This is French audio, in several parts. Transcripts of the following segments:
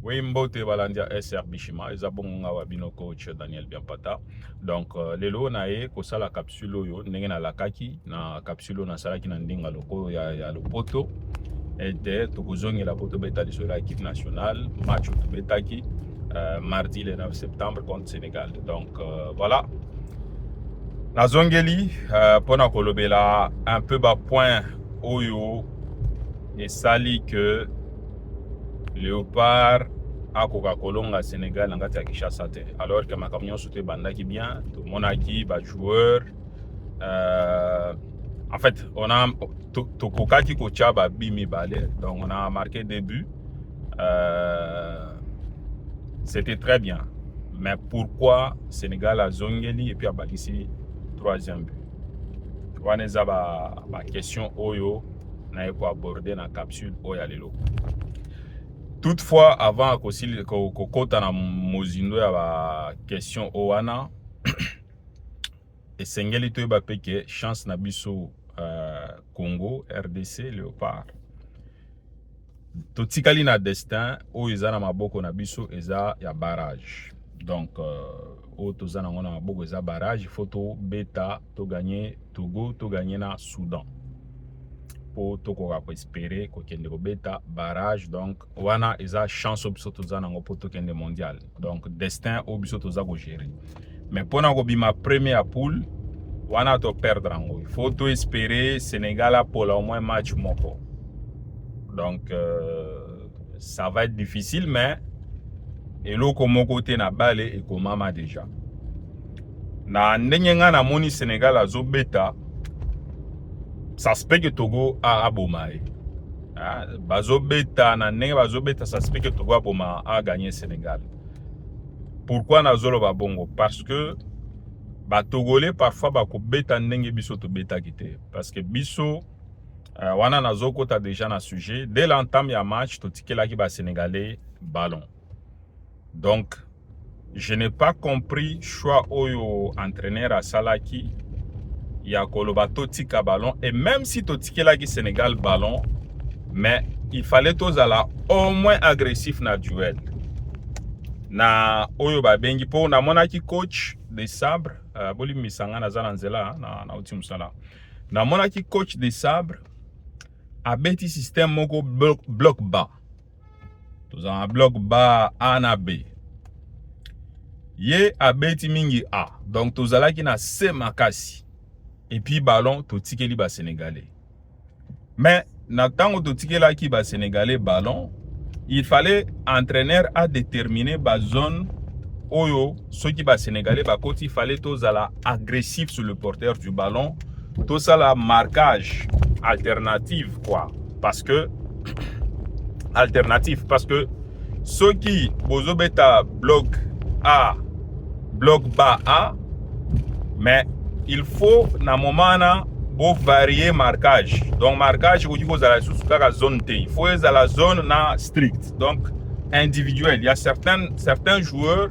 Wimbote Balandia SR Bishima, Ezabonga Wabino coach Daniel Biampata. Donc, lelo na e kosa la capsule yo, ndenge na lakaki, na capsule na salaki na ndinga loko ya lopoto. Et tokozongi la poto beta de sur l'équipe nationale, match au betaki, mardi le 9 septembre contre Sénégal. Donc, voilà. Nazongeli, pona kolobela un peu bas point oyo et sali que Léopard a Coca-Cola Sénégal en gâte à Kinshasa. Alors que ma camion sauté bandaki bien, tout le monde a qui bat joueur. En fait, on a Tokoka qui coacha Bimi Balé, donc on a marqué des buts. C'était très bien. Mais pourquoi Sénégal a Zongeli et puis a Bakissi troisième but? On a ma question Oyo, on a abordé dans la capsule Oyalelo. Toutefois, avant que na mozindo ya ba question owana et sengeli to ba peke chance na biso Congo RDC Léopard. Totikali na destin o eza na maboko na biso eza ya barrage. Donc o tozana ngona maboko eza barrage, photo beta to gagner Togo, to gagner na Soudan. Pour tokoka ko espérer ko kende ko beta barrage, donc wana eza chance obiso tozana ngo poto kende mondial. Donc destin obiso toza ko gérer. Mais pona ko bima première poule wana to perdre ngo. Il faut to espérer Sénégal a pour au moins match moko. Donc ça va être difficile, mais eloko moko te na bale et ko mama déjà. Na ndenge nga na moni Sénégal azo beta. Ça se peut que Togo a abomé. Bazobeta na ndenge bazobeta, ça se peut que Togo a gagné Sénégal. Pourquoi nazolo ba bongo? Parce que ba Togolais parfois ba ko beta ndenge biso to beta kité. Parce que biso wana nazoko ta déjà na sujet dès l'entame ya match to tikela ki ba Sénégalais ballon. Donc je n'ai pas compris choix oyo entraîneur à Salaki. Il y a Koloba Totika ballon. Et même si Totikela qui Sénégal ballon, mais il fallait tous aller au moins agressif na duel. Na Oyo Babengi pour na monaki coach de sabre, boli misanga na zalanzela na ultime sala. Na monaki coach de sabre, a beti système moko bloc bas. Tous un bloc bas A na B. Ye a beti mingi A. Donc tous ala qui na C makasi. Et puis ballon to tikeli ba sénégalais. Mais na tango to tikela ki ba sénégalais ballon, il fallait entraîneur à déterminer ba zone oyo ceux qui ba sénégalais ba côté il fallait tous ala agressif sur le porteur du ballon, tout ça la marquage alternative quoi, parce que ceux qui bozo beta bloc A bloc bas A, mais il faut na moment na bo varier marquage. Donc marquage vous dites la zone T. Il faut à la zone na strict. Donc individuel. Il y a certains joueurs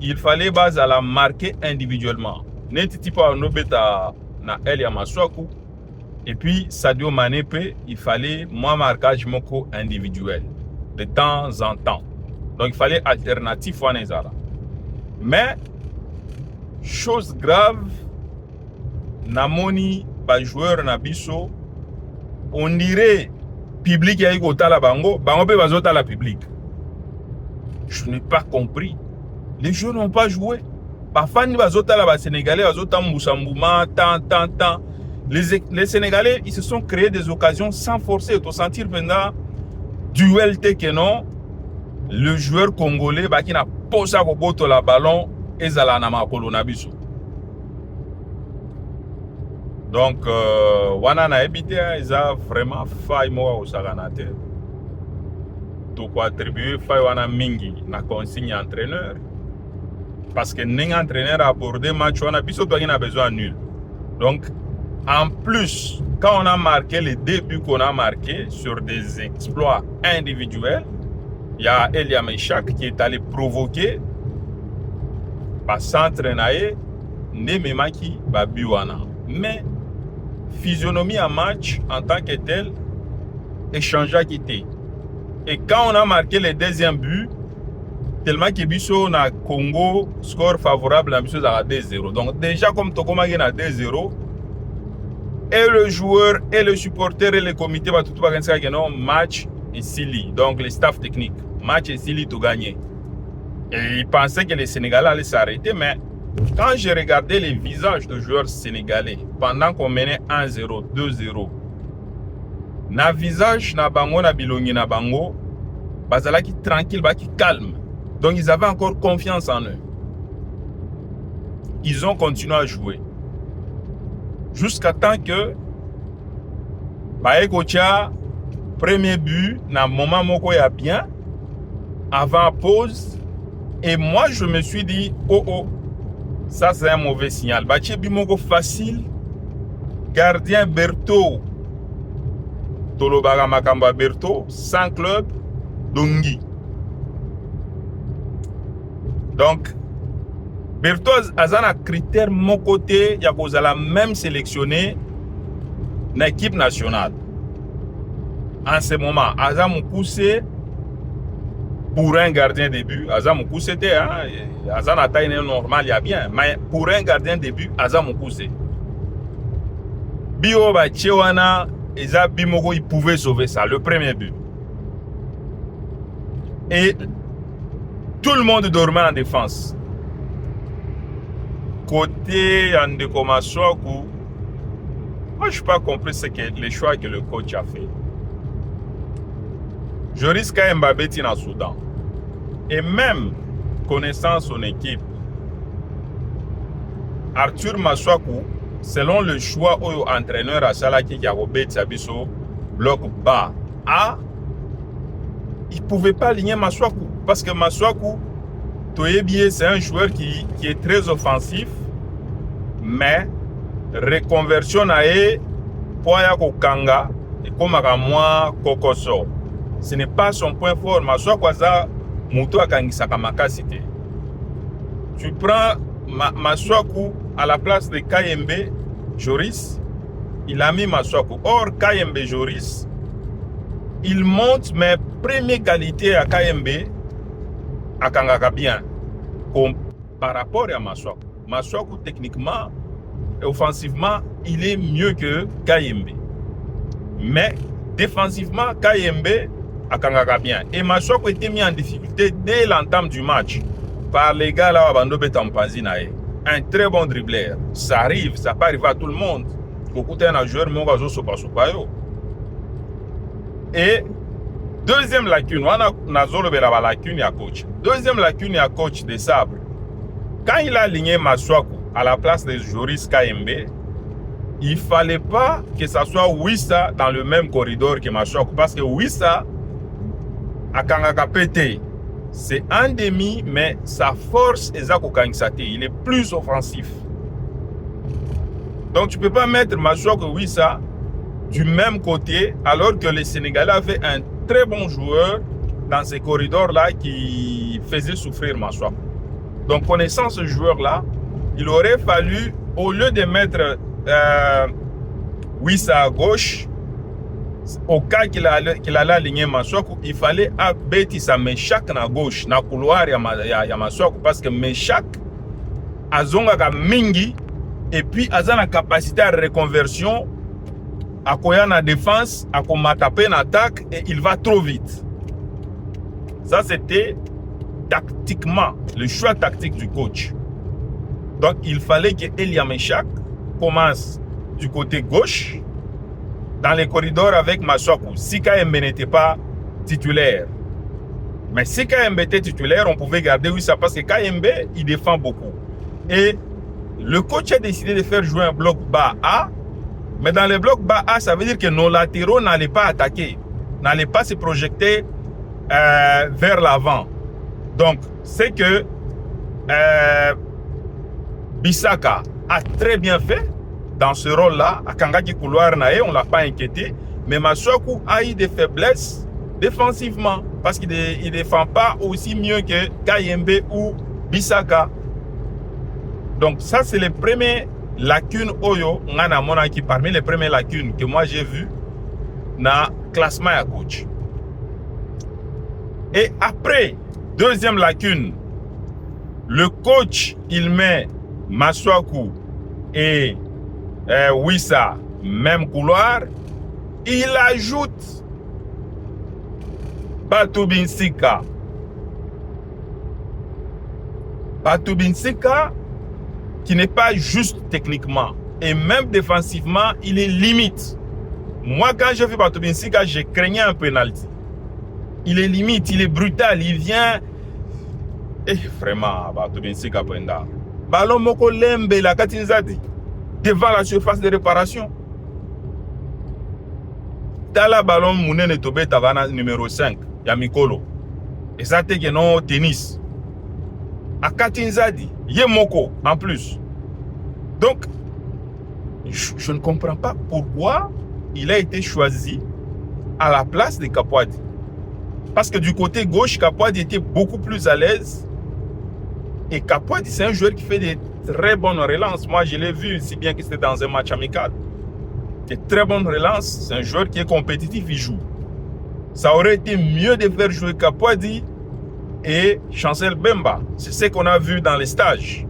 il fallait base à la marquer individuellement. Neti pas no beta na El Yamaswaku. Et puis Sadio Mané il fallait moi marquage moko individuel de temps en temps. Donc il fallait alternatif à Nezara. Mais chose grave namoni ba joueur na biso on dirait public ya iko tala bango pe bazota la public. Je n'ai pas compris. Les joueurs n'ont pas joué. Ba fani bazota la ba sénégalais bazota mbusambuma tant. Les sénégalais ils se sont créés des occasions sans forcer auto sentir pendant duel tekeno le joueur congolais ba qui na posa ko boto la ballon ezala na makolo na biso. Donc, wana na ebité ils a vraiment faille moi au saganate. Tout quoi attribuer faille wana mingi na consigne entraîneur. Parce que n'eng entraîneur a abordé match wana biso to a besoin nul. Donc, en plus, quand on a marqué les débuts qu'on a marqués sur des exploits individuels, il y a Elia Meshak qui est allé provoquer par centre nae Nememaki Babiwana. Mais physionomie en match en tant que tel échangea quitté. Et quand on a marqué le deuxième but, tellement que biso na Congo score favorable à biso à 2-0. Donc déjà comme Tokoma gagne à 2-0, et le joueur et le supporter et le comité va tout gagner non match et Sili. Donc le staff technique, match et Sili tout gagné. Et ils pensaient que les Sénégalais allaient s'arrêter, mais quand j'ai regardé les visages de joueurs sénégalais pendant qu'on menait 1-0, 2-0, na visage na bango na bilongi na bango, bazala qui tranquille, qui calme. Donc ils avaient encore confiance en eux. Ils ont continué à jouer. Jusqu'à temps que Baekocha, premier but, na moment moko ya bien, avant pause, et moi je me suis dit, oh, ça c'est un mauvais signal. Baché bimoko facile, gardien Berto, Tolobaga Makamba Berto, sans club, Dongi. Donc, Berto Azana critère mon côté, il y a la même sélectionné dans l'équipe nationale. En ce moment, Azam poussé pour un gardien de but. Azam poussé était, Azam a taille normale, il y a bien, mais pour un gardien de but, Azam poussé. Bio Bachewana, Eza Bimoko, il pouvait sauver ça, le premier but. Et tout le monde dormait en défense. Côté Andeko Masuaku, moi je n'ai pas compris les choix que le coach a fait. Je risque à Mbabeti en Soudan. Et même connaissant son équipe, Arthur Masuaku, selon le choix où l'entraîneur a Salaki Yarobet Sabiso, bloc bas A, il ne pouvait pas aligner Masuaku. Parce que Masuaku, c'est un joueur qui est très offensif, mais reconversion à Poya Kokanga et comme à moi Kokoso. Ce n'est pas son point fort. Masuaku a Muto Akangisaka Makasite. Tu prends Masuaku à la place de Kayembe Joris, il a mis Masuaku. Or, Kayembe Joris, il monte mes premières qualités à Kayembe à Kangaka bien par rapport à Masuaku. Masuaku, techniquement et offensivement, il est mieux que Kayembe. Mais défensivement, Kayembe à Kangaka bien. Et Masuaku était mis en difficulté dès l'entame du match par les gars là, Bando Betampazi Nae. Un très bon dribbleur. Ça arrive, ça peut arriver à tout le monde. Beaucoup de joueurs, et deuxième lacune, on a lacune à coach. Deuxième lacune à coach de Sable. Quand il a aligné Masuaku à la place de Joris Kayembe, il ne fallait pas que ça soit Wissa dans le même corridor que Masuaku. Parce que Wissa, à Kangaka PT, c'est un demi, mais sa force est Kangsate. Il est plus offensif. Donc tu ne peux pas mettre Masuaku et Wissa du même côté, alors que les Sénégalais avaient un très bon joueur dans ces corridors-là qui faisait souffrir Masuaku. Donc, connaissant ce joueur-là, il aurait fallu, au lieu de mettre Wissa à gauche, au cas qu'il allait aligner Masuaku, il fallait abaisser sa Meshak à gauche, dans le couloir de Masuaku, parce que Meshak a mingi, et puis a la capacité à reconversion, à quoi en défense, à quoi taper en attaque, et il va trop vite. Ça, c'était tactiquement le choix tactique du coach. Donc, il fallait que Elia Meshak commence du côté gauche, dans les corridors avec Masuaku. Si Kayembe n'était pas titulaire. Mais si Kayembe était titulaire, on pouvait garder Wissa parce que Kayembe, il défend beaucoup. Et le coach a décidé de faire jouer un bloc bas A. Mais dans le bloc bas A, ça veut dire que nos latéraux n'allaient pas attaquer, n'allaient pas se projeter vers l'avant. Donc, c'est que Bissaka a très bien fait dans ce rôle-là. À Kangaki Couloir Nae, on ne l'a pas inquiété. Mais Masuaku a eu des faiblesses défensivement parce qu'il ne défend pas aussi mieux que Kayembe ou Bissaka. Donc, ça, c'est les premières lacunes Oyo, parmi les premières lacunes que moi j'ai vues dans le classement à coach. Et après, deuxième lacune, le coach, il met Masuaku et Wissa, même couloir, il ajoute Pato Binsika. Pato Binsika, qui n'est pas juste techniquement, et même défensivement, il est limite. Moi, quand j'ai vu Pato Binsika, j'ai craignais un penalty. Il est limite, il est brutal, il vient... Eh, vraiment, Pato Binsika Penda. Ballon Moko Lembe, la Katinzadi, devant la surface de réparation. Tala ballon Mounene Tobe Tavana numéro 5, Yamikolo. Et ça, c'est non tennis. À Katinzadi, Yemoko en plus. Donc, je ne comprends pas pourquoi il a été choisi à la place de Kapouadi. Parce que du côté gauche, Kapouadi était beaucoup plus à l'aise. Et Kapouadi, c'est un joueur qui fait des très bonnes relances. Moi, je l'ai vu, si bien que c'était dans un match amical. Des très bonnes relances. C'est un joueur qui est compétitif, il joue. Ça aurait été mieux de faire jouer Kapouadi et Chancel Bemba. C'est ce qu'on a vu dans les stages.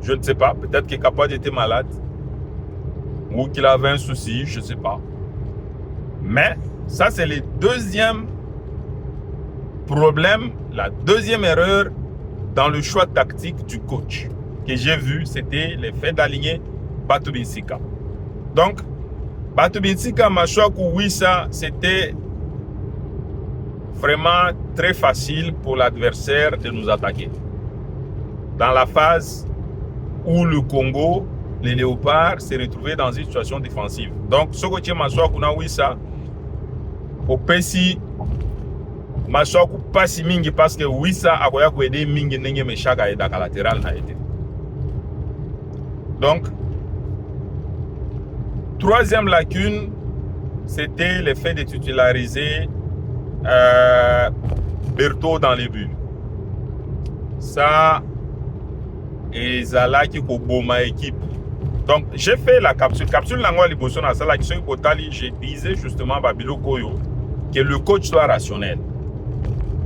Je ne sais pas. Peut-être que Kapouadi était malade. Ou qu'il avait un souci, je ne sais pas. Mais ça, c'est le deuxième problème, la deuxième erreur dans le choix tactique du coach que j'ai vu, c'était le fait d'aligner Pato Binsika. Donc, Pato Binsika, Masuaku, Wissa, c'était vraiment très facile pour l'adversaire de nous attaquer. Dans la phase où le Congo, les léopards, s'est retrouvé dans une situation défensive. Donc, ce côté Masuaku, Wissa, au Pessi, Masuaku passe mingi parce que Wissa a koya ko aider mingi nenge me chaka et daka latéral na été. Donc, troisième lacune, c'était le fait de titulariser Berthaud dans les buts. Ça, et Zala qui ko boma équipe. Donc, j'ai fait la capsule. Capsule Nangwa Liboso na Sala qui sont Kotali, je disais justement Babilo Koyo que le coach soit rationnel.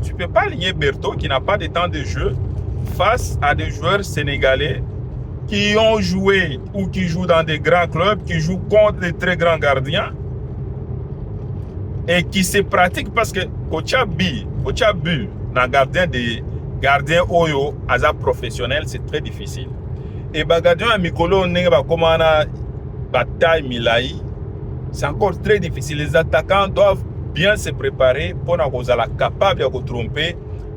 Tu ne peux pas aligner Berthaud qui n'a pas de temps de jeu face à des joueurs sénégalais qui ont joué ou qui jouent dans des grands clubs, qui jouent contre des très grands gardiens et qui se pratiquent parce que Kochabi, dans gardien Oyo, Aza professionnel, c'est très difficile. Et Bagadion et Mikolo, bataille Milaï, c'est encore très difficile. Les attaquants doivent bien se préparer pour être capable de tromper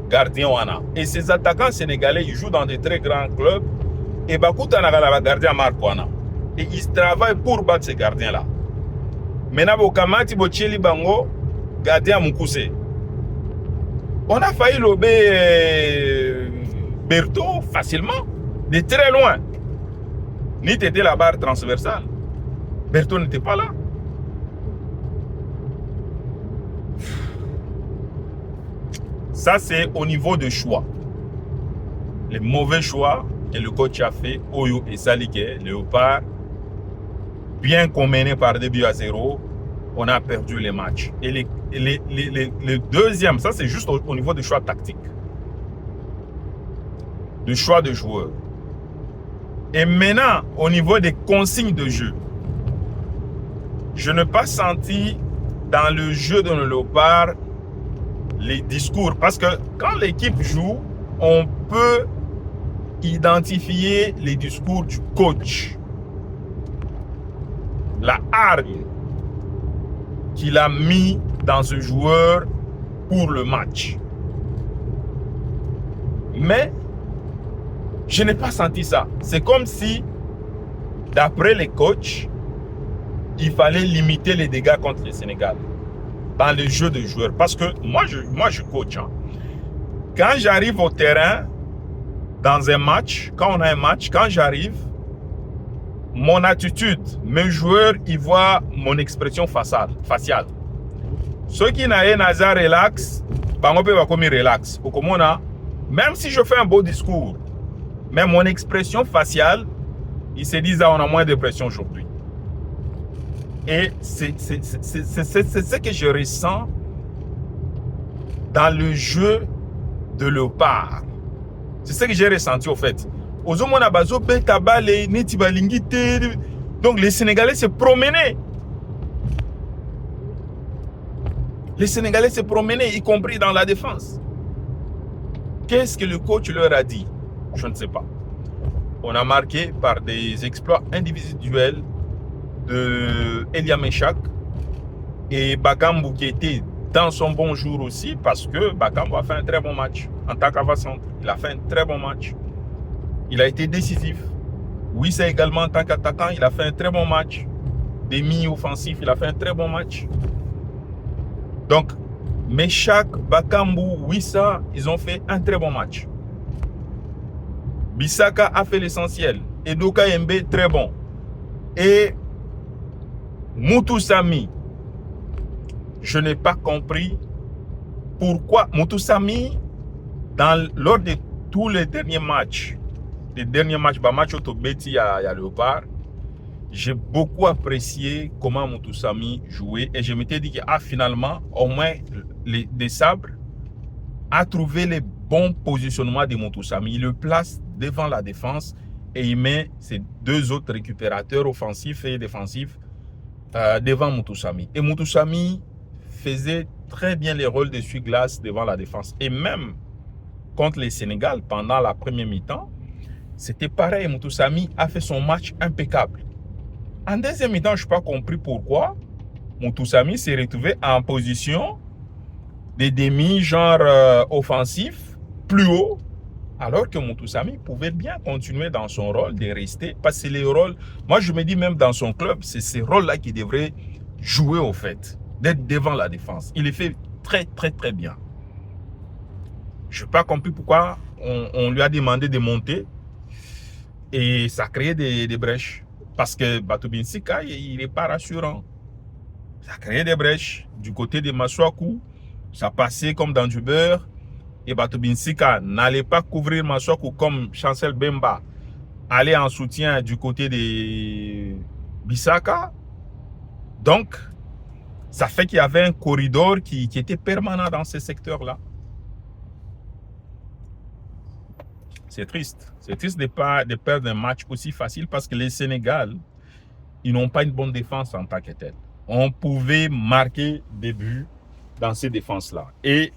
gardien wana. Et ces attaquants sénégalais, ils jouent dans de très grands clubs et bakuta na gardien Marc wana. Et ils travaillent pour battre ces gardiens là. Maintenant bokamati bocheli bango gardien Mukuse. On a failli lober Berthaud facilement de très loin. Ni t'étais la barre transversale. Berthaud n'était pas là. Ça, c'est au niveau de choix. Les mauvais choix que le coach a fait, Oyo et Salike, Léopard, bien qu'on menait par 2-0, on a perdu les matchs. Et le deuxième, ça c'est juste au niveau du choix tactique. Du choix de joueurs. Et maintenant, au niveau des consignes de jeu, je n'ai pas senti dans le jeu de nos Léopards les discours, parce que quand l'équipe joue, on peut identifier les discours du coach, la hargne qu'il a mis dans ce joueur pour le match. Mais je n'ai pas senti ça. C'est comme si, d'après les coachs, il fallait limiter les dégâts contre le Sénégal dans le jeu de joueurs. Parce que moi, je coach. Hein. Quand j'arrive au terrain, dans un match, quand on a un match, quand j'arrive, mon attitude, mes joueurs, ils voient mon expression faciale. Ceux qui n'ont rien à relax, on peut comme relax. Même si je fais un beau discours, mais mon expression faciale, ils se disent on a moins de pression aujourd'hui. Et c'est ce que je ressens dans le jeu de Léopard. C'est ce que j'ai ressenti au fait. Donc les Sénégalais se promenaient. Les Sénégalais se promenaient, y compris dans la défense. Qu'est-ce que le coach leur a dit? Je ne sais pas. On a marqué par des exploits individuels de Elia Meshak et Bakambu qui était dans son bon jour aussi, parce que Bakambu a fait un très bon match en tant qu'avant-centre. Il a fait un très bon match. Il a été décisif. Wissa également en tant qu'attaquant, il a fait un très bon match. Demi offensif, il a fait un très bon match. Donc, Meshak, Bakambu, Wissa, ils ont fait un très bon match. Bissaka a fait l'essentiel. Edoka Yembe, très bon. Et Moutou Sami, je n'ai pas compris pourquoi Moutou Sami, lors de tous les derniers matchs, match Otobeti à Léopard, j'ai beaucoup apprécié comment Moutou Sami jouait et je m'étais dit que finalement, au moins, des sabres a trouvé les bons positionnements de Moutou Sami. Il le place devant la défense et il met ses deux autres récupérateurs offensifs et défensifs devant Moutou Sami. Et Moutou Sami faisait très bien les rôles d'essuie-glace devant la défense. Et même contre les Sénégal, pendant la première mi-temps, c'était pareil. Moutou Sami a fait son match impeccable. En deuxième mi-temps, je n'ai pas compris pourquoi Moutou Sami s'est retrouvé en position de demi, genre offensif, plus haut, alors que Moutou Sami pouvait bien continuer dans son rôle de rester, parce que c'est les rôles, moi je me dis même dans son club, c'est ces rôles-là qu'il devrait jouer au fait, d'être devant la défense. Il les fait très très très bien. Je n'ai pas compris pourquoi on lui a demandé de monter et ça crée des brèches. Parce que Batubin Sika, il n'est pas rassurant. Ça crée des brèches. Du côté de Masuaku, ça passait comme dans du beurre. Et Batubin Sika n'allait pas couvrir Masuaku comme Chancel Bemba allait en soutien du côté de Bissaka. Donc, ça fait qu'il y avait un corridor qui était permanent dans ce secteur-là. C'est triste. C'est triste de perdre un match aussi facile parce que les Sénégal, ils n'ont pas une bonne défense en tant que telle. On pouvait marquer des buts dans ces défenses-là. Et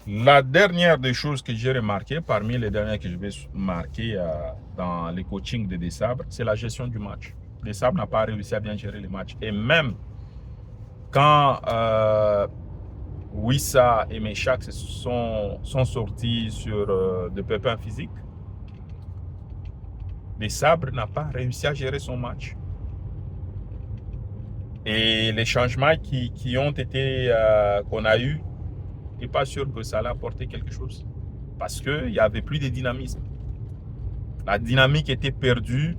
la dernière des choses que j'ai remarqué, parmi les dernières que je vais marquer dans les coachings de Desabre, c'est la gestion du match. Desabre n'a pas réussi à bien gérer les matchs. Et même quand Wissa et Meshak sont sortis sur de pépins physiques, Desabre n'a pas réussi à gérer son match. Et les changements qui ont été qu'on a eu, je ne suis pas sûr que ça allait apporter quelque chose. Parce qu'il n'y avait plus de dynamisme. La dynamique était perdue.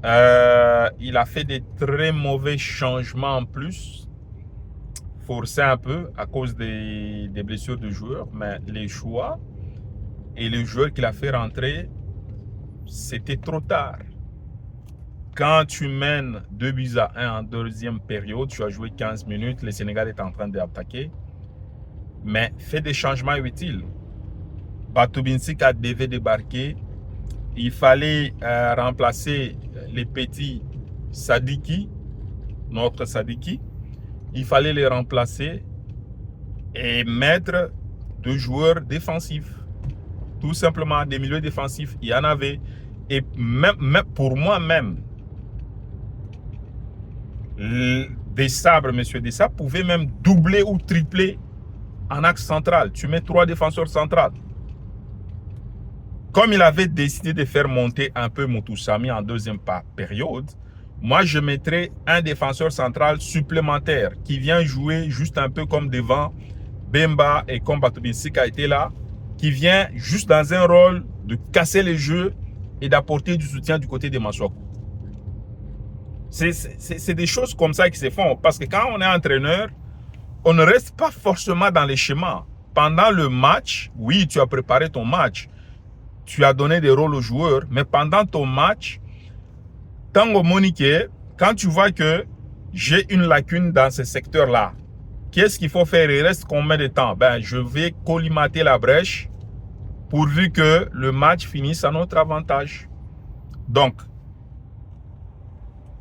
Il a fait des très mauvais changements en plus. Forcé un peu à cause des blessures de joueurs. Mais les choix et les joueurs qu'il a fait rentrer, c'était trop tard. Quand tu mènes 2-1 en deuxième période, tu as joué 15 minutes, le Sénégal est en train d'attaquer. Mais fais des changements utiles. Batubin Sika devait débarquer. Il fallait remplacer les petits Sadiki, notre Sadiki. Il fallait les remplacer et mettre deux joueurs défensifs. Tout simplement, des milieux défensifs, il y en avait. Et même pour moi-même, Desabre, monsieur Desabre, pouvait même doubler ou tripler en axe central. Tu mets 3 défenseurs centrales. Comme il avait décidé de faire monter un peu Moutou Sami en deuxième période, moi je mettrais un défenseur central supplémentaire qui vient jouer juste un peu comme devant Bemba et comme Batubin Sika était là, qui vient juste dans un rôle de casser les jeux et d'apporter du soutien du côté de Masuaku. C'est des choses comme ça qui se font. Parce que quand on est entraîneur, on ne reste pas forcément dans les schémas. Pendant le match, oui, tu as préparé ton match. Tu as donné des rôles aux joueurs. Mais pendant ton match, Tango Monique, quand tu vois que j'ai une lacune dans ce secteur-là, Qu'est-ce qu'il faut faire? Il reste combien de temps? Ben, je vais collimater la brèche pourvu que le match finisse à notre avantage. Donc,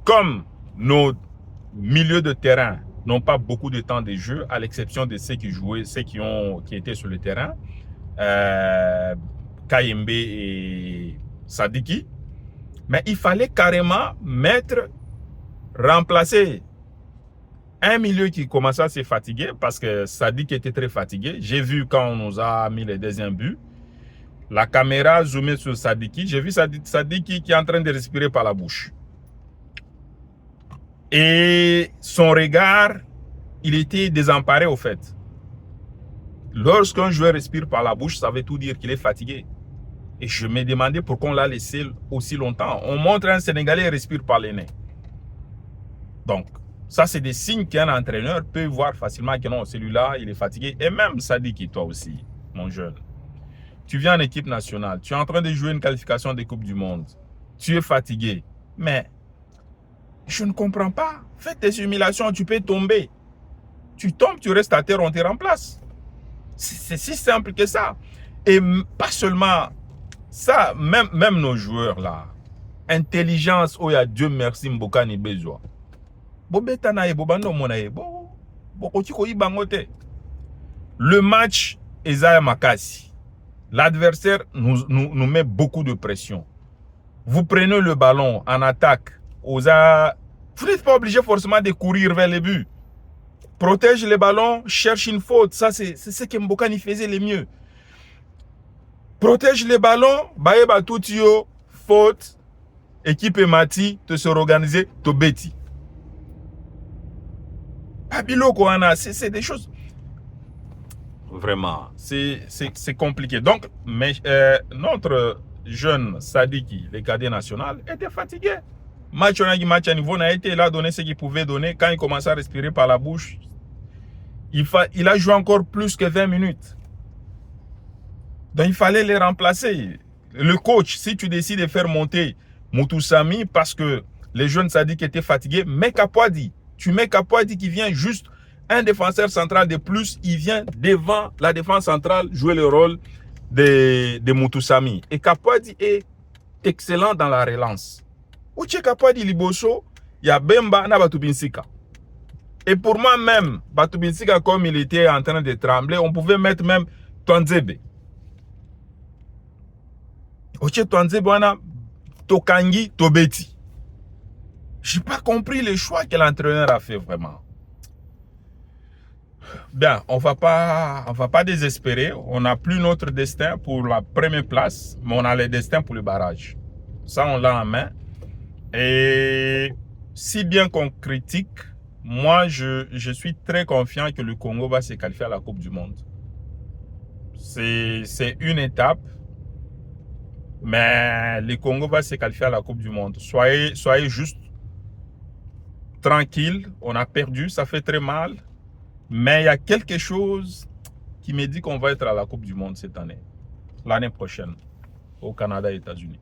comme nos milieux de terrain n'ont pas beaucoup de temps de jeu, à l'exception de ceux qui jouaient, ceux qui étaient sur le terrain, Kayembe et Sadiki, mais il fallait carrément remplacer un milieu qui commençait à se fatiguer parce que Sadiki était très fatigué. J'ai vu quand on nous a mis les deuxièmes buts, la caméra zoomait sur Sadiki, j'ai vu Sadiki qui est en train de respirer par la bouche. Et son regard, il était désemparé au fait. Lorsqu'un joueur respire par la bouche, ça veut tout dire qu'il est fatigué. Et je me demandais pourquoi on l'a laissé aussi longtemps. On montre un Sénégalais respire par les nez. Donc, ça c'est des signes qu'un entraîneur peut voir facilement que non, celui-là, il est fatigué. Et même Sadiki, toi aussi, mon jeune. Tu viens en équipe nationale, tu es en train de jouer une qualification des Coupes du Monde. Tu es fatigué. Mais je ne comprends pas. Fais tes simulations, tu peux tomber. Tu tombes, tu restes à terre, on te remplace. C'est si simple que ça. Et pas seulement ça, même nos joueurs là. Intelligence, oh ya Dieu merci, Mboka ni besoin. Le match, Isaiah Makasi. L'adversaire nous met beaucoup de pression. Vous prenez le ballon en attaque. Vous n'êtes pas obligé forcément de courir vers les buts. Protège les ballons, cherche une faute. Ça, c'est ce que Mbokani faisait le mieux. Protège les ballons, baeba tutio, faute, équipe mati, te se organiser, te bêti. Pabilo Koana, c'est des choses. Vraiment, c'est compliqué. Donc, notre jeune Sadiki, le cadet national, était fatigué. Match à niveau n'a été là, donné ce qu'il pouvait donner. Quand il commençait à respirer par la bouche, il a joué encore plus que 20 minutes. Donc il fallait les remplacer. Le coach, si tu décides de faire monter Moutoussamy parce que les jeunes Sadik étaient fatigués, mets Kapouadi. Tu mets Kapouadi qui vient juste un défenseur central de plus, il vient devant la défense centrale jouer le rôle de Moutoussamy. Et Kapouadi est excellent dans la relance. Ouche Kapouadi Liboso, il y a Bemba na Batubinsika. Et pour moi même, Batubinsika, comme il était en train de trembler, on pouvait mettre même Twanzebe. Ouche Twanzebe, on a Tokangi, Tobeti. Je n'ai pas compris le choix que l'entraîneur a fait vraiment. Bien, on va pas désespérer. On n'a plus notre destin pour la première place, mais on a le destin pour le barrage. Ça, on l'a en main. Et si bien qu'on critique, moi, je suis très confiant que le Congo va se qualifier à la Coupe du Monde. C'est une étape, mais le Congo va se qualifier à la Coupe du Monde. Soyez juste tranquille. On a perdu, ça fait très mal. Mais il y a quelque chose qui me dit qu'on va être à la Coupe du Monde cette année. L'année prochaine, au Canada et aux États-Unis.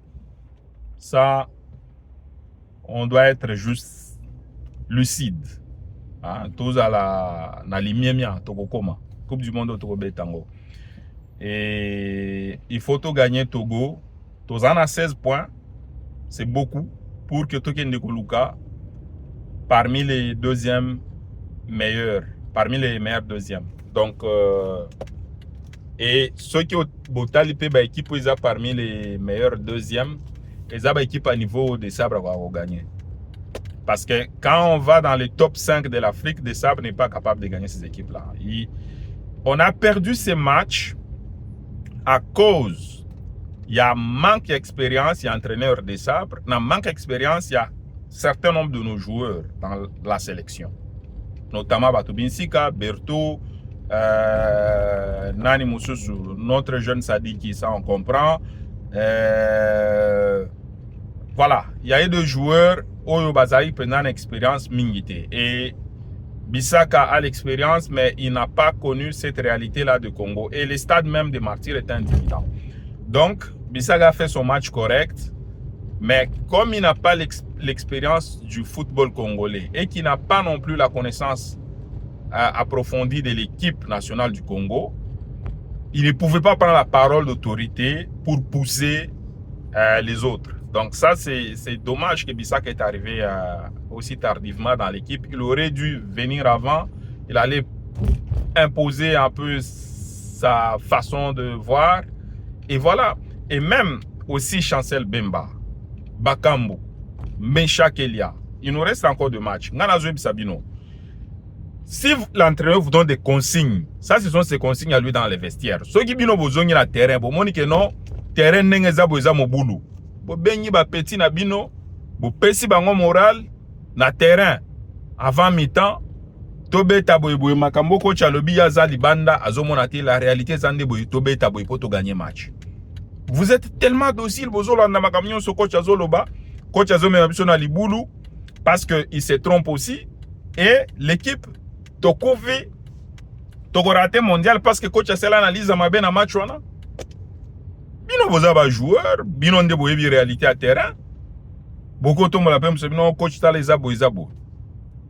Ça, on doit être juste lucide. Tous à la lumière, Togokoma. Coupe du Monde au Togo Betango. Et il faut tout gagner Togo. Tous en a 16 points. C'est beaucoup pour que Token de Koluka, parmi les deuxièmes meilleurs. Parmi les meilleurs deuxièmes. Donc, et ceux qui ont l'équipe parmi les meilleurs deuxièmes, ils ont équipe à niveau des sabres à gagner. Parce que quand on va dans le top 5 de l'Afrique, des sabres n'est pas capable de gagner ces équipes-là. On a perdu ces matchs à cause, il y a manque d'expérience, il y a entraîneur des sabres, il y a manque d'expérience, il y a un certain nombre de nos joueurs dans la sélection. Notamment Batubinsika, Berto, Nani Moussousou, notre jeune Sadiki, ça on comprend. Voilà, il y a eu deux joueurs, Oyo Bazaï, prenant l'expérience Mingité. Et Bissaka a l'expérience, mais il n'a pas connu cette réalité-là de Congo. Et le stade même de Martyrs est intimidant. Donc, Bissaka a fait son match correct. Mais comme il n'a pas l'expérience du football congolais et qu'il n'a pas non plus la connaissance approfondie de l'équipe nationale du Congo, il ne pouvait pas prendre la parole d'autorité pour pousser les autres. Donc ça, c'est dommage que Bissaka est arrivé aussi tardivement dans l'équipe. Il aurait dû venir avant. Il allait imposer un peu sa façon de voir. Et voilà. Et même aussi Chancel Bemba, Bakambu, Mesha Kelia. Il nous reste encore deux matchs. Nganazoe Sabino. Si l'entraîneur vous donne des consignes, ça ce sont ses consignes à lui dans les vestiaires. Ceux qui bino besoin de terrain, bon monique non, terrain n'engeza boza mobulu. Bo benyi ba petit na bino, bo pesi bango moral na terrain avant mi-temps. Tobe taboy boy makambo coach alobi ya za libanda azomona te la réalité zande boy tobe taboy poto gagner match. Vous êtes tellement docile bozo landa makamyo so coach azoloba, coach azomena biso na libulu parce que il se trompe aussi et l'équipe Tokovi, Toko raté mondial parce que coach a fait l'analyse à ma ben à match. Bino boza ba joueur, bino nde boyebi réalité à terrain. Beaucoup to mo la pem bino coach ta les abo izabo.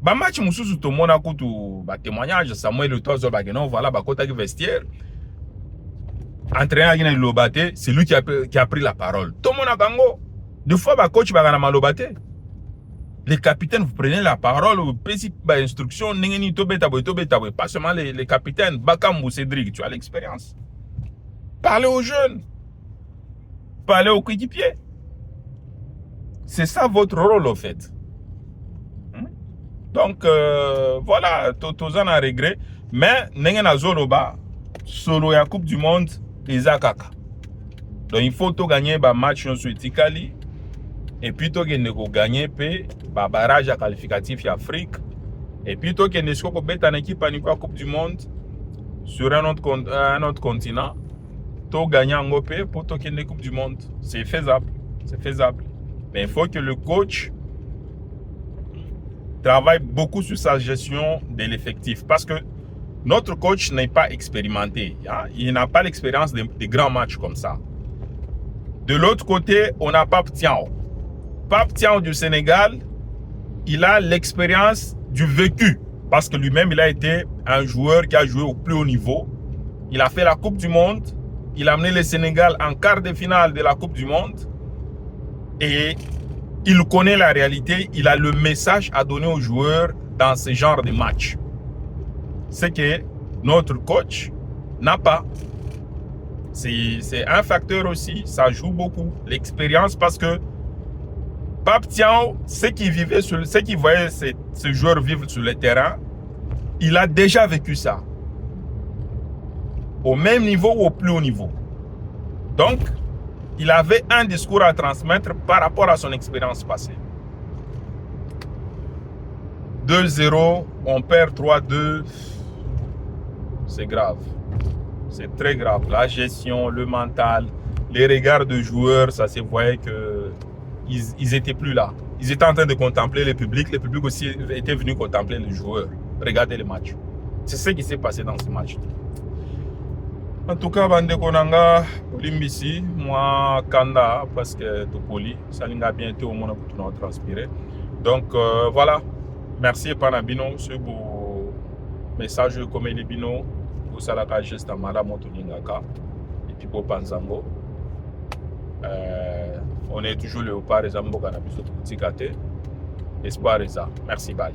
Ba match mususu to mona kutu ba témoignage Samuel Eto'o ba non voilà ba kota vestiaire. Entraîneur gina lobate, c'est lui qui a pris la parole. To mona bango. Deux fois ba coach ba na malobate. Les capitaines, vous prenez la parole, vous prenez l'instruction, pas seulement les capitaines, Bakambu, Cédric, tu as l'expérience. Parlez aux jeunes, parlez aux coéquipiers. C'est ça votre rôle, en fait. Donc, voilà, Tozan a regret. Mais, Nengen Zoloba, solo la Coupe du Monde, Isakaka. Donc, il faut tout gagner le match sur Tikali. Et puis, tu as gagné le barrage qualificatif en Afrique. Et puis, tu as gagné une équipe à la Coupe du Monde sur un autre continent. Tu as gagné un GOP pour gagner la Coupe du Monde. C'est faisable. C'est faisable. Mais il faut que le coach travaille beaucoup sur sa gestion de l'effectif. Parce que notre coach n'est pas expérimenté. Hein? Il n'a pas l'expérience des grands matchs comme ça. De l'autre côté, on a Pape Thiaw. Pape Thiaw du Sénégal, il a l'expérience du vécu parce que lui-même, il a été un joueur qui a joué au plus haut niveau. Il a fait la Coupe du Monde. Il a amené le Sénégal en quart de finale de la Coupe du Monde. Et il connaît la réalité. Il a le message à donner aux joueurs dans ce genre de match. C'est que notre coach n'a pas. C'est un facteur aussi. Ça joue beaucoup. L'expérience parce que Pape Thiaw, ce qui voyait ce joueur vivre sur le terrain, il a déjà vécu ça. Au même niveau ou au plus haut niveau. Donc, il avait un discours à transmettre par rapport à son expérience passée. 2-0, on perd 3-2. C'est grave. C'est très grave. La gestion, le mental, les regards de joueurs, ça se voyait que ils étaient plus là. Ils étaient en train de contempler le public aussi était venu contempler les joueurs, regarder les matchs. C'est ce qui s'est passé dans ce match. En tout cas, bande konanga, Limbisi, moi Kanda, parce que Topoli, ça l'inga bientôt au monde pour nous transpirer. Donc voilà, merci Panabino, ce beau message comme les bino, pour ça la geste à Mala Motoningaka, et puis pour Panzango. On est toujours léopard et Zambo Ganabiso Tikate. Espoir et ça. Merci, bye.